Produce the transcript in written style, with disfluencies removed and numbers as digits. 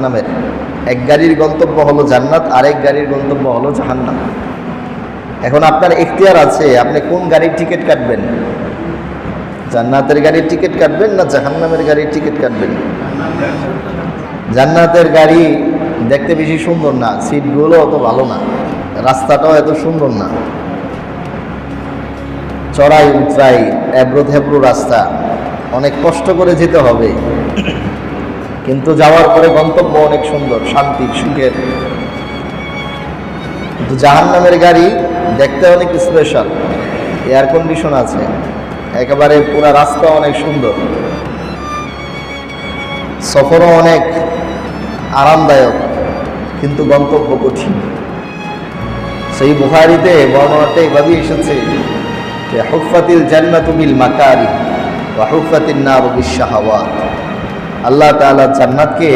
জাহান্নামের। এক গাড়ির গন্তব্য হলো জান্নাত, আরেক গাড়ির গন্তব্য হলো জাহান্নাম। এখন আপনার ইখতিয়ার আছে, আপনি কোন গাড়ির টিকিট কাটবেন? জান্নাতের গাড়ির টিকিট কাটবেন না জাহান্নামের গাড়ির টিকিট কাটবেন? জান্নাতের গাড়ি দেখতে বেশি সুন্দর না, সিটগুলো অত ভালো না, রাস্তাটাও এত সুন্দর না, চড়াই উতরাই এবড়ো থেবড়ো রাস্তা, অনেক কষ্ট করে যেতে হবে, কিন্তু যাওয়ার পরে গন্তব্য অনেক সুন্দর, শান্তির, সুখের। কিন্তু জাহান্নামের গাড়ি দেখতে অনেক স্পেশাল, এয়ার কন্ডিশন আছে, একেবারে পুরা রাস্তা অনেক সুন্দর, সফরও অনেক আরামদায়ক, কিন্তু গন্তব্য কঠিন। সেই বুখারীতে বর্ণনাটা এভাবেই এসেছে যে হুফফাতিল জান্নাতু বিল মাকারিহ ওয়া হুফফাতিন নারু বিশ শাহাওয়াত। আল্লাহ তাআলা জান্নাতকে